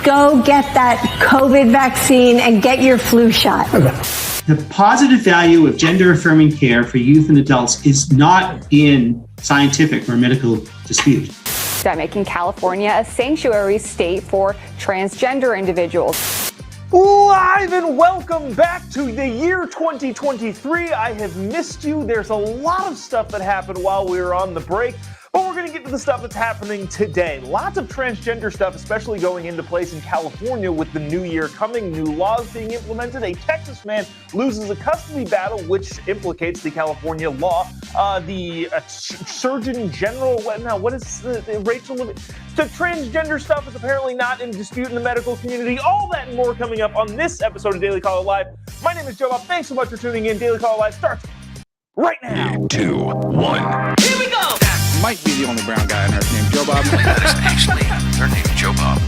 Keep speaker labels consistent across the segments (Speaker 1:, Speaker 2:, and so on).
Speaker 1: go get that COVID vaccine and get your flu shot.
Speaker 2: The positive value of gender-affirming care for youth and adults is not in scientific or medical dispute.
Speaker 3: That making California a sanctuary state for transgender individuals.
Speaker 4: Live and welcome back to the year 2023. I have missed you. There's a lot of stuff that happened while we were on the break, but we're going to get to the stuff that's happening today. Lots of transgender stuff, especially going into place in California with the new year coming, new laws being implemented. A Texas man loses a custody battle, which implicates the California law. The Surgeon General, what is Rachel? The transgender stuff is apparently not in dispute in the medical community. All that and more coming up on this episode of Daily Caller Live. My name is Jobob. Thanks so much for tuning in. Daily Caller Live starts right now.
Speaker 5: 3, 2, 1.
Speaker 6: Here we go.
Speaker 7: That might be the only brown guy on earth named Jobob.
Speaker 5: That is actually their name, Jobob.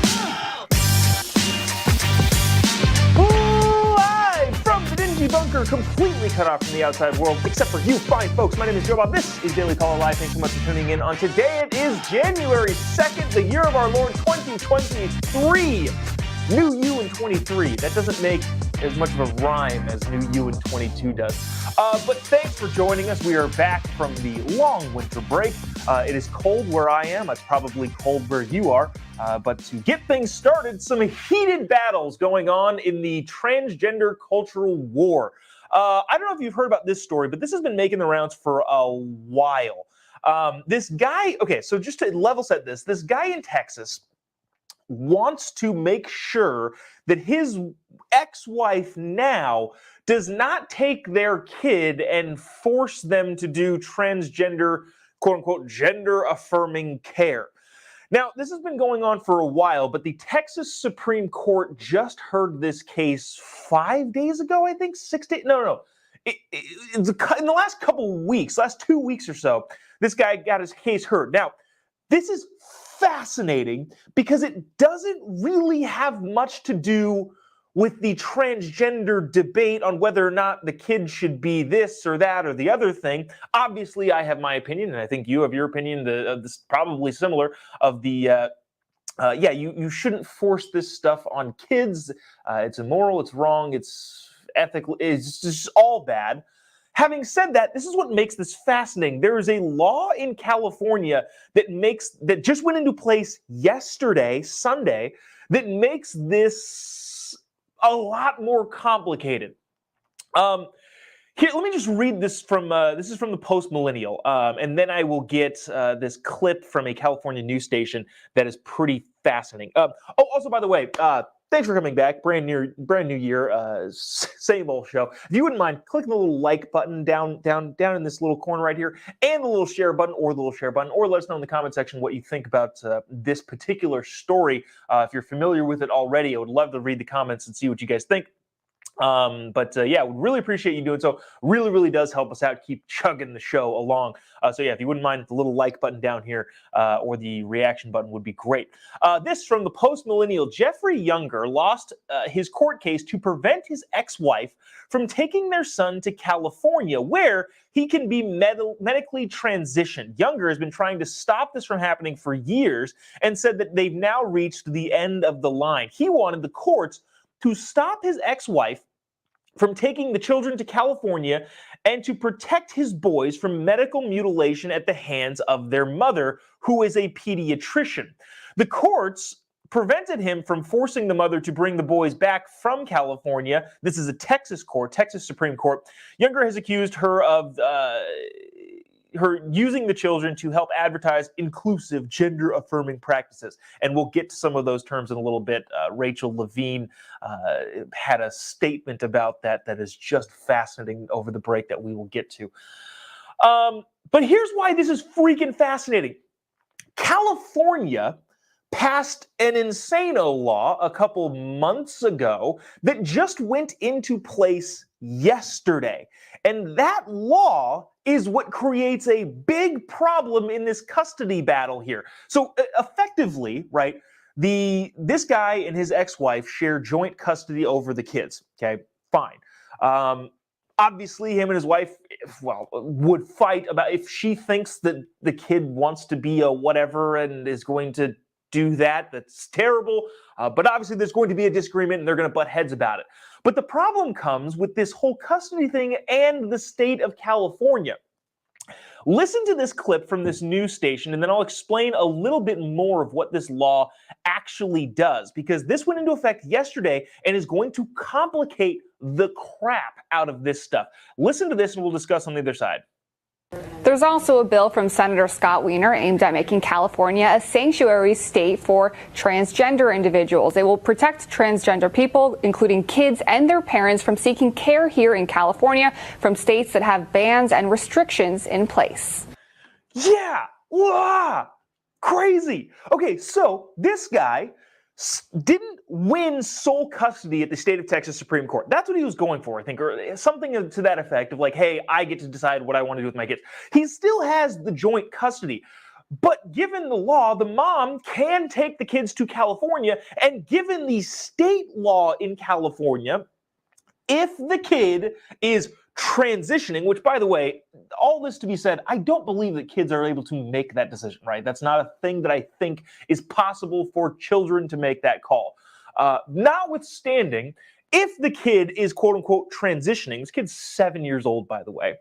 Speaker 4: Live from the dingy bunker, completely cut off from the outside world, except for you fine folks. My name is Jobob. This is Daily Caller Live. Thanks so much for tuning in on today. It is January 2nd, the year of our Lord 2023. New you in 23. That doesn't make as much of a rhyme as new you in 22 does. But thanks for joining us. We are back from the long winter break. It is cold where I am. It's probably cold where you are. But to get things started, some heated battles going on in the transgender cultural war. I don't know if you've heard about this story, but this has been making the rounds for a while. This guy, okay, so just to level set this guy in Texas wants to make sure that his ex-wife now does not take their kid and force them to do transgender, quote-unquote, gender-affirming care. Now, this has been going on for a while, but the Texas Supreme Court just heard this case 5 days ago, I think, 6 days, no. In the last couple weeks, last 2 weeks or so, this guy got his case heard. Now, this is fascinating because it doesn't really have much to do with the transgender debate on whether or not the kid should be this or that or the other thing. Obviously, I have my opinion, and I think you have your opinion. This probably similar of the. You shouldn't force this stuff on kids. It's immoral. It's wrong. It's ethical. It's just all bad. Having said that, this is what makes this fascinating. There is a law in California that just went into place yesterday, Sunday, that makes this a lot more complicated. Here, let me just read this from this is from the Post Millennial, and then I will get this clip from a California news station that is pretty fascinating. Also, by the way, thanks for coming back. Brand new year, same old show. If you wouldn't mind clicking the little like button down in this little corner right here, and the little share button, or let us know in the comment section what you think about this particular story. If you're familiar with it already, I would love to read the comments and see what you guys think. Yeah, would really appreciate you doing so. Really does help us out, keep chugging the show along. If you wouldn't mind the little like button down here, or the reaction button would be great. This from the Post Millennial. Jeffrey Younger lost his court case to prevent his ex-wife from taking their son to California, where he can be medically transitioned. Younger has been trying to stop this from happening for years and said that they've now reached the end of the line. He wanted the courts to stop his ex-wife from taking the children to California and to protect his boys from medical mutilation at the hands of their mother, who is a pediatrician. The courts prevented him from forcing the mother to bring the boys back from California. This is a Texas Supreme Court. Younger has accused her of her using the children to help advertise inclusive, gender-affirming practices. And we'll get to some of those terms in a little bit. Rachel Levine had a statement about that is just fascinating over the break that we will get to. But here's why this is freaking fascinating. California passed an insano law a couple months ago that just went into place yesterday. And that law is what creates a big problem in this custody battle here. So effectively, right, this guy and his ex-wife share joint custody over the kids. Okay, fine. Obviously, him and his wife, would fight about if she thinks that the kid wants to be a whatever and is going to do that. That's terrible. But obviously there's going to be a disagreement and they're going to butt heads about it. But the problem comes with this whole custody thing and the state of California. Listen to this clip from this news station, and then I'll explain a little bit more of what this law actually does, because this went into effect yesterday and is going to complicate the crap out of this stuff. Listen to this and we'll discuss on the other side.
Speaker 3: There's also a bill from Senator Scott Wiener aimed at making California a sanctuary state for transgender individuals. It will protect transgender people, including kids and their parents, from seeking care here in California from states that have bans and restrictions in place.
Speaker 4: Yeah, wow, crazy. Okay, so this guy didn't win sole custody at the state of Texas Supreme Court. That's what he was going for, I think, or something to that effect of like, hey, I get to decide what I want to do with my kids. He still has the joint custody. But given the law, the mom can take the kids to California, and given the state law in California, if the kid is transitioning, which, by the way, all this to be said, I don't believe that kids are able to make that decision, right? That's not a thing that I think is possible for children to make that call. Notwithstanding, if the kid is quote unquote transitioning, this kid's 7 years old, by the way,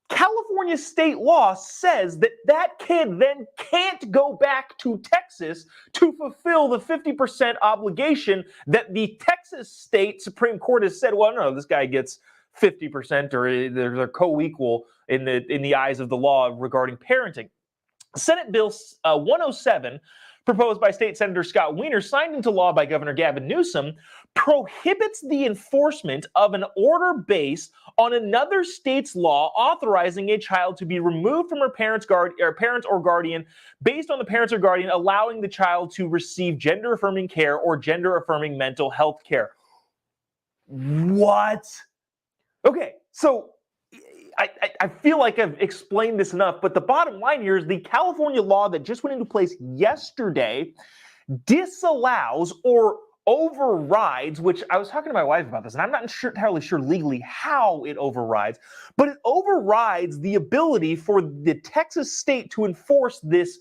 Speaker 4: California state law says that that kid then can't go back to Texas to fulfill the 50% obligation that the Texas state Supreme Court has said, well, no, this guy gets 50%, or they're co-equal in the eyes of the law regarding parenting. Senate Bill 107, proposed by State Senator Scott Wiener, signed into law by Governor Gavin Newsom, prohibits the enforcement of an order based on another state's law authorizing a child to be removed from her parent or guardian based on the parents or guardian allowing the child to receive gender-affirming care or gender-affirming mental health care. What? Okay, so I feel like I've explained this enough, but the bottom line here is the California law that just went into place yesterday disallows or overrides, which I was talking to my wife about this, and I'm not entirely sure legally how it overrides, but it overrides the ability for the Texas state to enforce this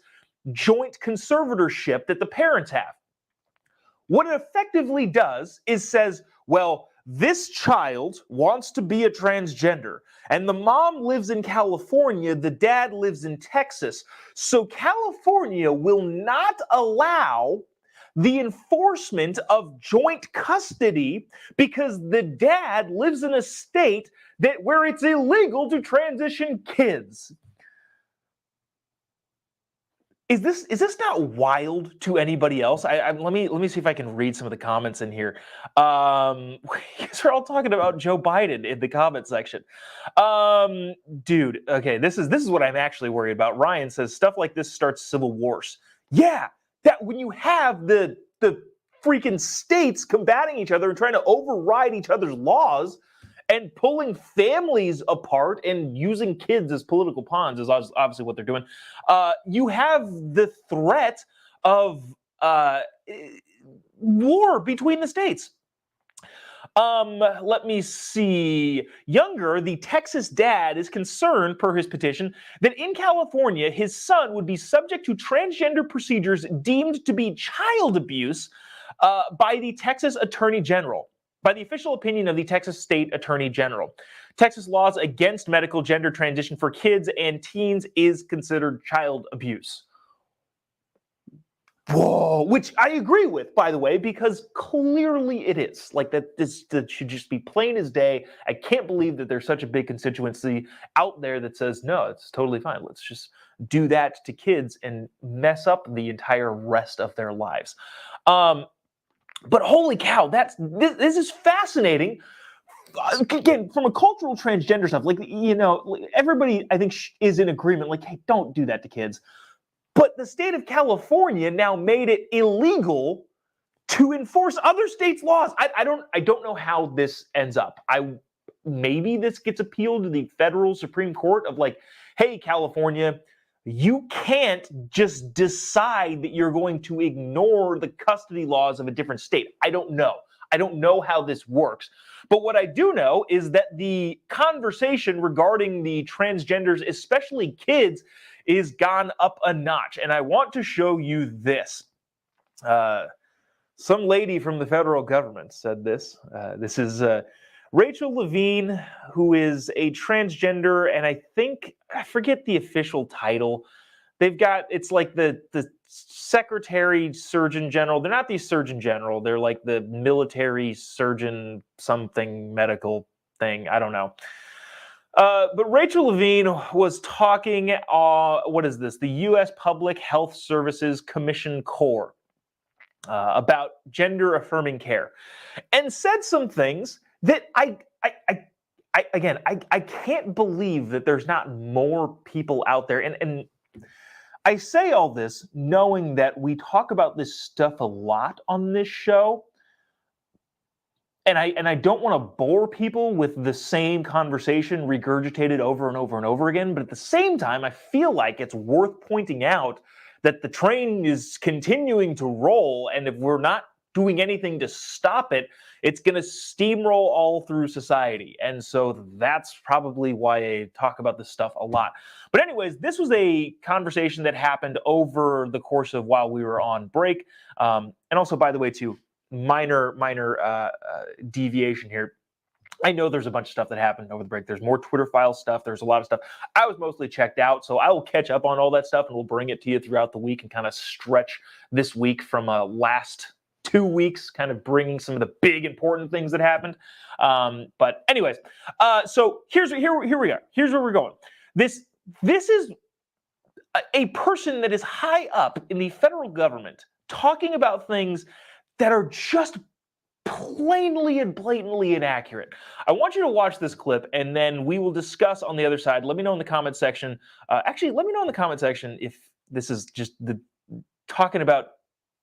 Speaker 4: joint conservatorship that the parents have. What it effectively does is says, well, this child wants to be a transgender, and the mom lives in California, the dad lives in Texas. So California will not allow the enforcement of joint custody because the dad lives in a state where it's illegal to transition kids. Is this not wild to anybody else? Let me see if I can read some of the comments in here. You guys are all talking about Joe Biden in the comment section. Dude, okay, this is what I'm actually worried about. Ryan says stuff like this starts civil wars. Yeah, that when you have the freaking states combating each other and trying to override each other's laws and pulling families apart and using kids as political pawns is obviously what they're doing. You have the threat of war between the states. Let me see. Younger, the Texas dad, is concerned, per his petition, that in California, his son would be subject to transgender procedures deemed to be child abuse by the Texas Attorney General. By the official opinion of the Texas State Attorney General. Texas laws against medical gender transition for kids and teens is considered child abuse. Whoa, which I agree with, by the way, because clearly it is. Like that should just be plain as day. I can't believe that there's such a big constituency out there that says, no, it's totally fine. Let's just do that to kids and mess up the entire rest of their lives. But holy cow, this is fascinating. Again, from a cultural transgender stuff, like, you know, everybody I think is in agreement, like, hey, don't do that to kids. But the state of California now made it illegal to enforce other states' laws. I don't know how this ends up. Maybe this gets appealed to the federal Supreme Court of like, hey, California, you can't just decide that you're going to ignore the custody laws of a different state. I don't know. I don't know how this works. But what I do know is that the conversation regarding the transgenders, especially kids, is gone up a notch. And I want to show you this. Some lady from the federal government said this. This is Rachel Levine, who is a transgender, and I forget the official title. It's like the Secretary Surgeon General. They're not the Surgeon General. They're like the military surgeon something medical thing. I don't know. But Rachel Levine was talking, what is this? The U.S. Public Health Services Commission Corps about gender affirming care, and said some things that I can't believe that there's not more people out there. And I say all this knowing that we talk about this stuff a lot on this show. And I don't want to bore people with the same conversation regurgitated over and over and over again. But at the same time, I feel like it's worth pointing out that the train is continuing to roll. And if we're not doing anything to stop it, it's going to steamroll all through society. And so that's probably why I talk about this stuff a lot. But anyways, this was a conversation that happened over the course of while we were on break. And also, by the way, too, minor deviation here. I know there's a bunch of stuff that happened over the break. There's more Twitter file stuff. There's a lot of stuff. I was mostly checked out, so I will catch up on all that stuff and we'll bring it to you throughout the week and kind of stretch this week from last 2 weeks, kind of bringing some of the big important things that happened. But anyways, so here we are. Here's where we're going. This is a person that is high up in the federal government talking about things that are just plainly and blatantly inaccurate. I want you to watch this clip, and then we will discuss on the other side. Let me know in the comment section. Actually, let me know in the comment section if this is just talking about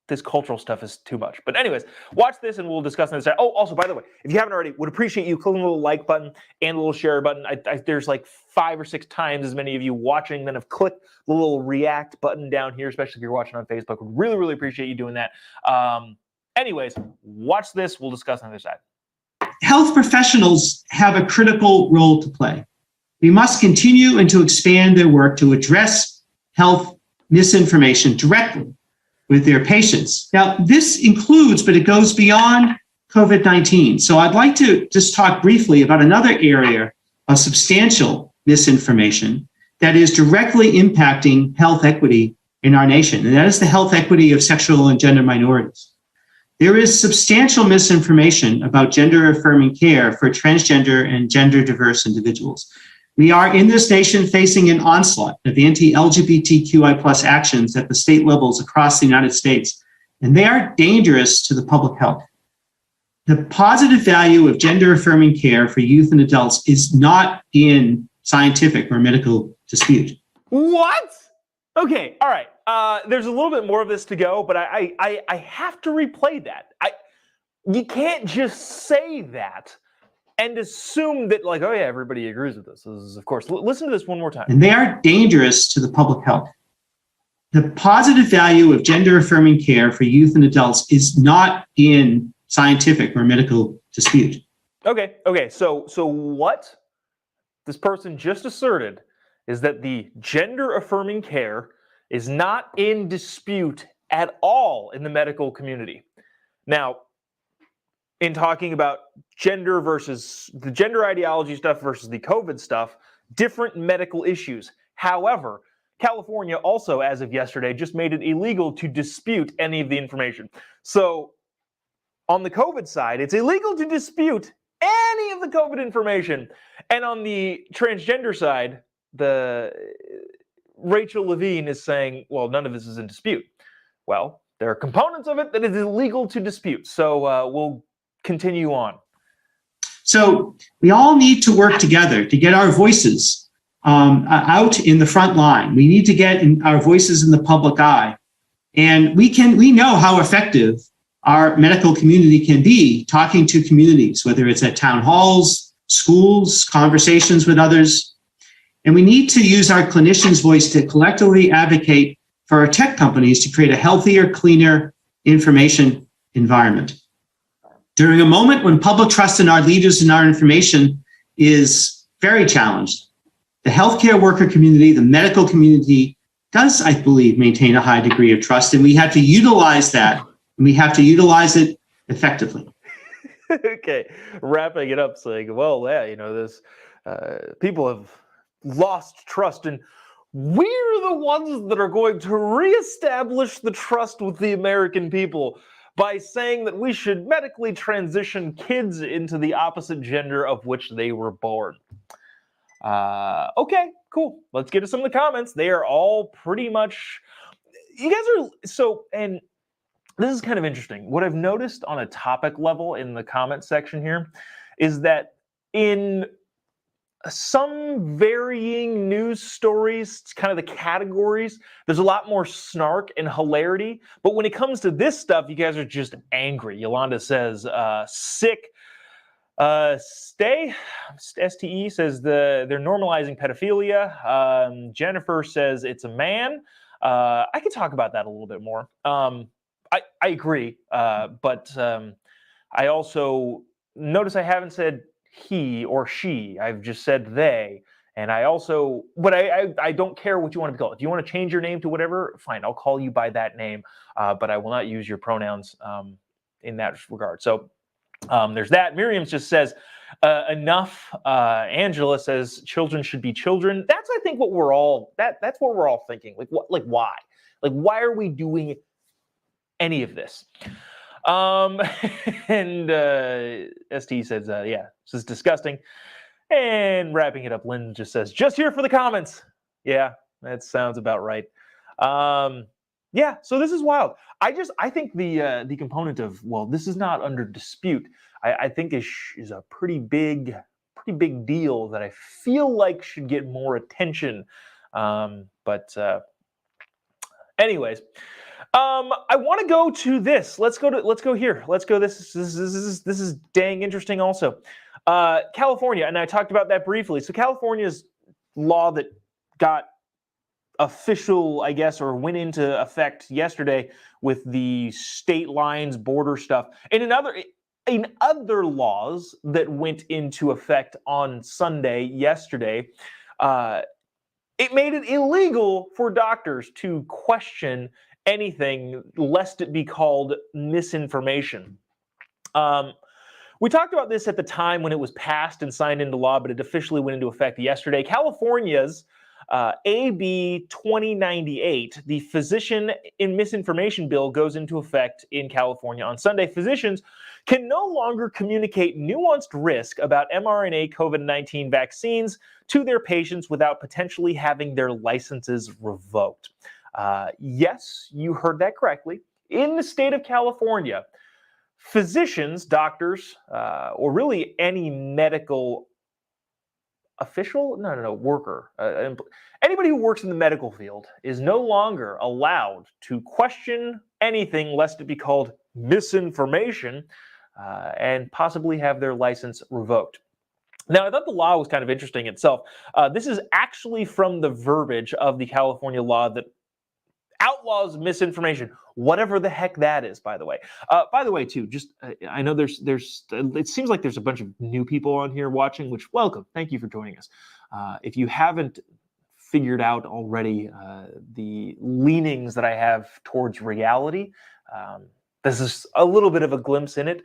Speaker 4: this cultural stuff is too much. But anyways, watch this, and we'll discuss on the side. Oh, also, by the way, if you haven't already, would appreciate you clicking the little like button and the little share button. There's like 5 or 6 times as many of you watching that have clicked the little react button down here, especially if you're watching on Facebook. Would really, really appreciate you doing that. Anyways, watch this. We'll discuss on the other side.
Speaker 2: Health professionals have a critical role to play. We must continue and to expand their work to address health misinformation directly with their patients. Now, this includes, but it goes beyond COVID-19. So I'd like to just talk briefly about another area of substantial misinformation that is directly impacting health equity in our nation, and that is the health equity of sexual and gender minorities. There is substantial misinformation about gender-affirming care for transgender and gender-diverse individuals. We are in this nation facing an onslaught of anti-LGBTQI+ actions at the state levels across the United States, and they are dangerous to the public health. The positive value of gender-affirming care for youth and adults is not in scientific or medical dispute.
Speaker 4: What? Okay, all right. There's a little bit more of this to go, but I have to replay that. You can't just say that and assume that, like, oh yeah, everybody agrees with this. This is, of course, listen to this one more time.
Speaker 2: And they are dangerous to the public health. The positive value of gender-affirming care for youth and adults is not in scientific or medical dispute.
Speaker 4: Okay. So what this person just asserted is that the gender-affirming care is not in dispute at all in the medical community. Now, in talking about gender versus the gender ideology stuff versus the COVID stuff, different medical issues. However, California also, as of yesterday, just made it illegal to dispute any of the information. So on the COVID side, it's illegal to dispute any of the COVID information. And on the transgender side, the Rachel Levine is saying, well, none of this is in dispute. Well, there are components of it that is illegal to dispute. So we'll continue on.
Speaker 2: So we all need to work together to get our voices out in the front line. We need to get our voices in the public eye. And we know how effective our medical community can be talking to communities, whether it's at town halls, schools, conversations with others. And we need to use our clinicians' voice to collectively advocate for our tech companies to create a healthier, cleaner information environment. During a moment when public trust in our leaders and our information is very challenged, the healthcare worker community, the medical community, does, I believe, maintain a high degree of trust, and we have to utilize that, and we have to utilize it effectively.
Speaker 4: Okay, wrapping it up, saying, well, yeah, this people have lost trust, and we're the ones that are going to reestablish the trust with the American people by saying that we should medically transition kids into the opposite gender of which they were born. Okay, cool. Let's get to some of the comments. They are all pretty much, you guys are, so, and this is kind of interesting. What I've noticed on a topic level in the comment section here is that in some varying news stories, kind of the categories, there's a lot more snark and hilarity. But when it comes to this stuff, you guys are just angry. Yolanda says, sick. STE says they're normalizing pedophilia. Jennifer says it's a man. I could talk about that a little bit more. I agree, but I also notice I haven't said he or she. I've just said they. And I also, but I don't care what you want to be called. If you want to change your name to whatever, fine, I'll call you by that name, but I will not use your pronouns in that regard. So there's that. Miriam just says, enough. Angela says children should be children. That's, I think, what we're all, that's what we're all thinking. Like, what, like, why? Like, why are we doing any of this? And ST says, yeah, this is disgusting. And wrapping it up, Lynn just says, just here for the comments. Yeah, that sounds about right. Yeah, so this is wild. I think the component of, well, this is not under dispute, I think is a pretty big deal that I feel like should get more attention. But anyways, I want to go to this. Let's go here. Let's go. This is dang interesting. Also, California, and I talked about that briefly. So California's law that got official, I guess, or went into effect yesterday with the state lines, border stuff, and in other laws that went into effect on Sunday yesterday, it made it illegal for doctors to question anything lest it be called misinformation. We talked about this at the time when it was passed and signed into law, but it officially went into effect yesterday. California's AB 2098, the Physician in Misinformation Bill, goes into effect in California on Sunday. Physicians can no longer communicate nuanced risk about mRNA COVID-19 vaccines to their patients without potentially having their licenses revoked. Yes, you heard that correctly. In the state of California, physicians, doctors, or really any medical official, worker, anybody who works in the medical field is no longer allowed to question anything lest it be called misinformation and possibly have their license revoked. Now, I thought the law was kind of interesting itself. This is actually from the verbiage of the California law that outlaws misinformation, whatever the heck that is, by the way. By the way, too, just I know there's it seems like there's a bunch of new people on here watching, which welcome. Thank you for joining us. If you haven't figured out already the leanings that I have towards reality, this is a little bit of a glimpse in it.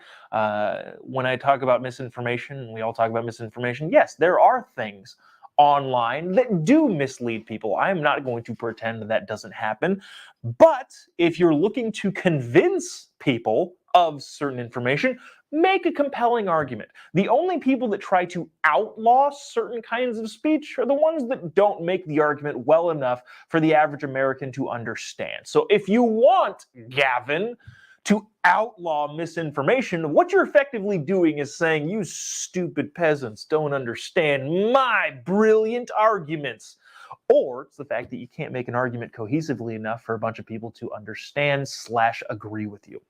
Speaker 4: When I talk about misinformation, and we all talk about misinformation, yes, there are things online that do mislead people. I am not going to pretend that doesn't happen. But if you're looking to convince people of certain information, make a compelling argument. The only people that try to outlaw certain kinds of speech are the ones that don't make the argument well enough for the average American to understand. So if you want, Gavin, to outlaw misinformation, what you're effectively doing is saying, you stupid peasants don't understand my brilliant arguments. Or it's the fact that you can't make an argument cohesively enough for a bunch of people to understand/agree with you.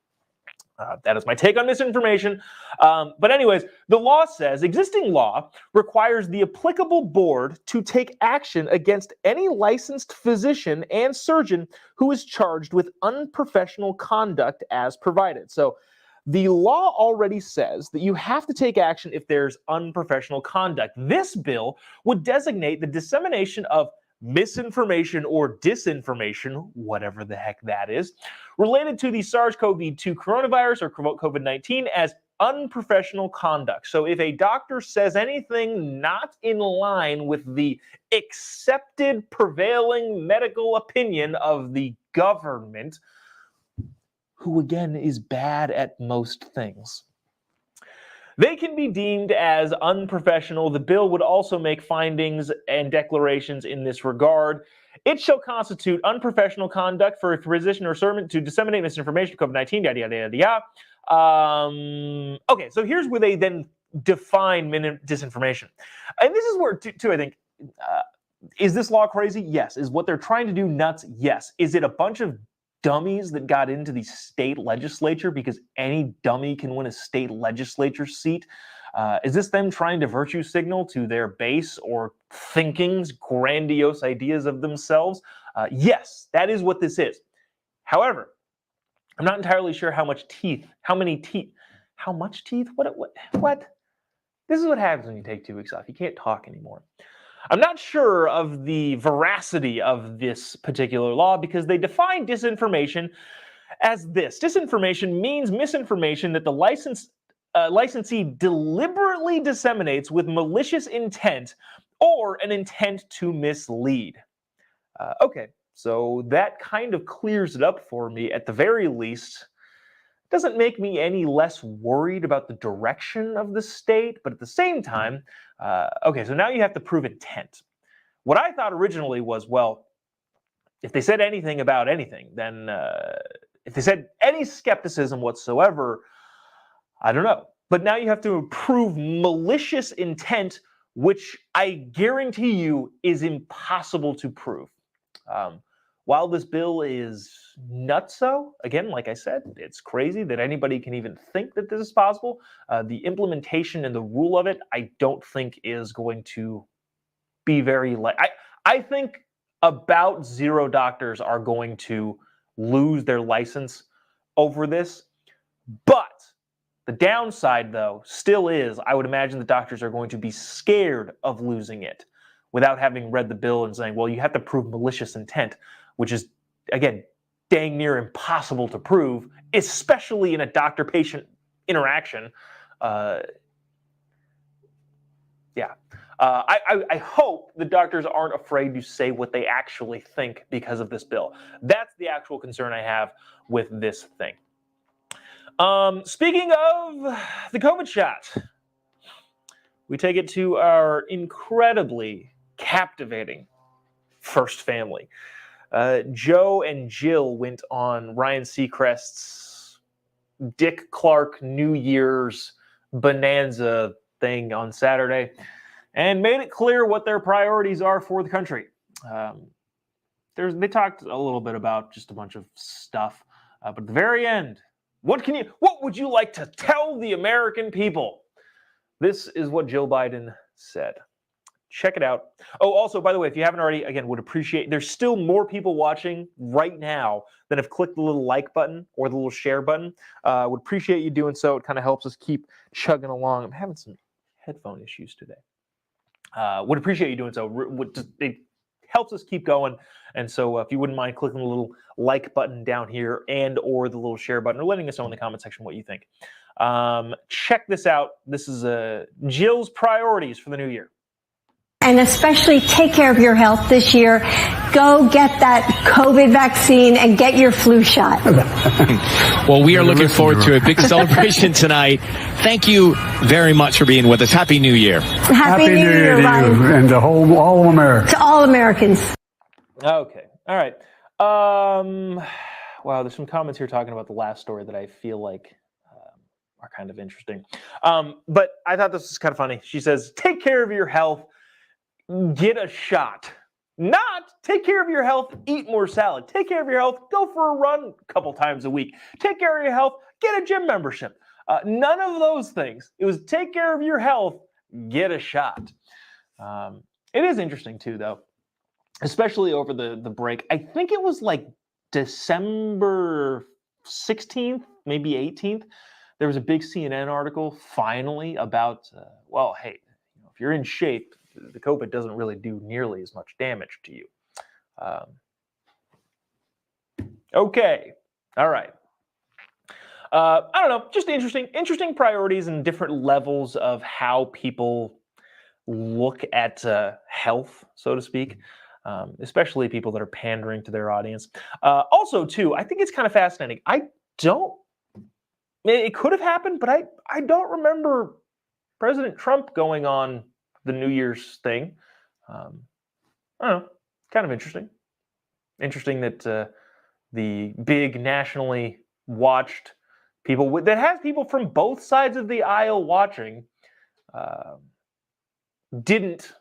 Speaker 4: That is my take on misinformation. But anyways, the law says, existing law requires the applicable board to take action against any licensed physician and surgeon who is charged with unprofessional conduct as provided. So the law already says that you have to take action if there's unprofessional conduct. This bill would designate the dissemination of misinformation or disinformation, whatever the heck that is, related to the SARS-CoV-2 coronavirus or COVID-19 as unprofessional conduct. So if a doctor says anything not in line with the accepted prevailing medical opinion of the government, who again is bad at most things, they can be deemed as unprofessional. The bill would also make findings and declarations in this regard. It shall constitute unprofessional conduct for a physician or servant to disseminate misinformation, COVID-19, yada, yada, yada, yada. Okay, so here's where they then define disinformation. And this is where, too, I think, is this law crazy? Yes. Is what they're trying to do nuts? Yes. Is it a bunch of dummies that got into the state legislature because any dummy can win a state legislature seat? Is this them trying to virtue signal to their base or thinking's grandiose ideas of themselves? Yes, that is what this is. However, I'm not entirely sure how much teeth. What? This is what happens when you take 2 weeks off. You can't talk anymore. I'm not sure of the veracity of this particular law because they define disinformation as this. Disinformation means misinformation that the licensee deliberately disseminates with malicious intent or an intent to mislead. Okay, so that kind of clears it up for me at the very least. Doesn't make me any less worried about the direction of the state, but at the same time, okay, so now you have to prove intent. What I thought originally was, well, if they said anything about anything, then if they said any skepticism whatsoever, I don't know. But now you have to prove malicious intent, which I guarantee you is impossible to prove. While this bill is nutso, again, like I said, it's crazy that anybody can even think that this is possible. The implementation and the rule of it, I don't think is going to be very I think about 0 doctors are going to lose their license over this. But the downside, though, still is I would imagine the doctors are going to be scared of losing it without having read the bill and saying, well, you have to prove malicious intent, which is, again, dang near impossible to prove, especially in a doctor-patient interaction. I hope the doctors aren't afraid to say what they actually think because of this bill. That's the actual concern I have with this thing. Speaking of the COVID shot, we take it to our incredibly captivating first family. Joe and Jill went on Ryan Seacrest's Dick Clark New Year's Bonanza thing on Saturday and made it clear what their priorities are for the country. They talked a little bit about just a bunch of stuff, but at the very end, what would you like to tell the American people? This is what Joe Biden said. Check it out. Oh, also, by the way, if you haven't already, again, would appreciate, there's still more people watching right now that have clicked the little like button or the little share button. Would appreciate you doing so. It kind of helps us keep chugging along. I'm having some headphone issues today. Would appreciate you doing so. It helps us keep going. And so if you wouldn't mind clicking the little like button down here and or the little share button or letting us know in the comment section what you think. Check this out. This is Jill's priorities for the new year.
Speaker 1: And especially take care of your health this year. Go get that COVID vaccine and get your flu shot.
Speaker 6: Well, we are looking forward to a big celebration tonight. Thank you very much for being with us. Happy New Year.
Speaker 1: Happy New Year to you
Speaker 8: and to all America.
Speaker 1: To all Americans.
Speaker 4: Okay. All right. Wow, there's some comments here talking about the last story that I feel like are kind of interesting. But I thought this was kind of funny. She says, take care of your health. Get a shot. Not take care of your health, eat more salad. Take care of your health, go for a run a couple times a week. Take care of your health, get a gym membership. None of those things. It was take care of your health, get a shot. It is interesting too, though, especially over the break. I think it was like December 16th, maybe 18th. There was a big CNN article finally about, well, hey, if you're in shape, the COVID doesn't really do nearly as much damage to you. Okay. All right. I don't know, just interesting priorities and different levels of how people look at health, so to speak, especially people that are pandering to their audience. Also, too, I think it's kind of fascinating. It could have happened, but I don't remember President Trump going on the New Year's thing. I don't know, kind of interesting. Interesting that the big nationally watched people that has people from both sides of the aisle watching didn't,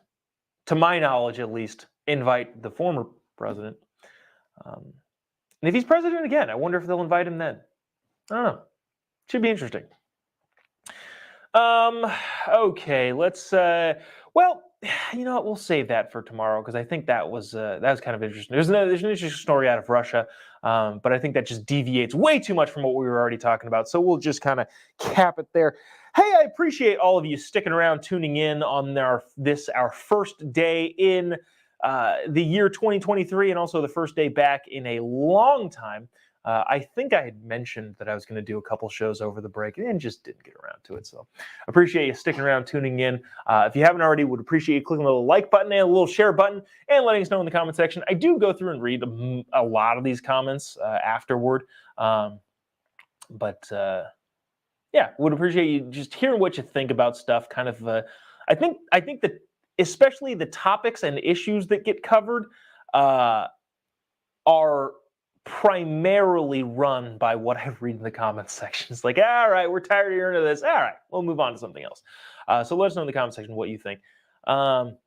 Speaker 4: to my knowledge at least, invite the former president. And if he's president again, I wonder if they'll invite him then. I don't know. Should be interesting. Okay, let's well, you know what, we'll save that for tomorrow because I think that was kind of interesting. There's an interesting story out of Russia, but I think that just deviates way too much from what we were already talking about. So we'll just kind of cap it there. Hey, I appreciate all of you sticking around, tuning in on our first day in the year 2023, and also the first day back in a long time. I think I had mentioned that I was going to do a couple shows over the break and just didn't get around to it. So appreciate you sticking around, tuning in. If you haven't already, would appreciate you clicking the little like button and a little share button and letting us know in the comment section. I do go through and read a lot of these comments afterward. Yeah, would appreciate you just hearing what you think about stuff. Kind of, I think that especially the topics and issues that get covered are primarily run by what I read in the comments section. It's like, all right, we're tired of hearing this. All right, we'll move on to something else. So let us know in the comment section what you think. I'm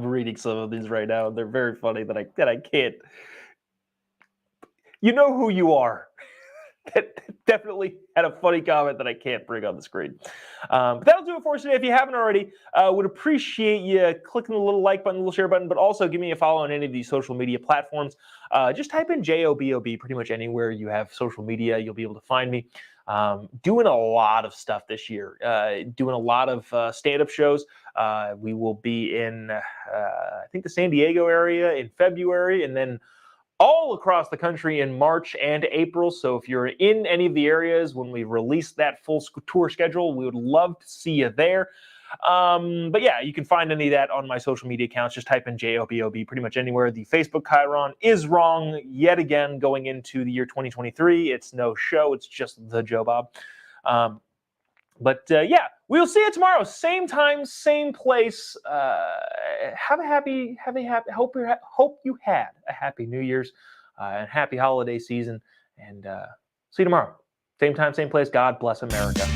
Speaker 4: reading some of these right now. They're very funny that I can't. You know who you are. That definitely had a funny comment that I can't bring on the screen. But that'll do it for us today. If you haven't already, would appreciate you clicking the little like button, the little share button, but also give me a follow on any of these social media platforms. Just type in JOBOB pretty much anywhere you have social media. You'll be able to find me. Doing a lot of stuff this year. Doing a lot of stand-up shows. We will be in, I think, the San Diego area in February, and then all across the country in March and April. So if you're in any of the areas when we release that full tour schedule, we would love to see you there. But yeah, you can find any of that on my social media accounts. Just type in JOBOB pretty much anywhere. The Facebook Chiron is wrong yet again going into the year 2023. It's no show. It's just the Jobob. But yeah, we'll see you tomorrow. Same time, same place. Hope you had a happy New Year's and happy holiday season. And see you tomorrow. Same time, same place. God bless America.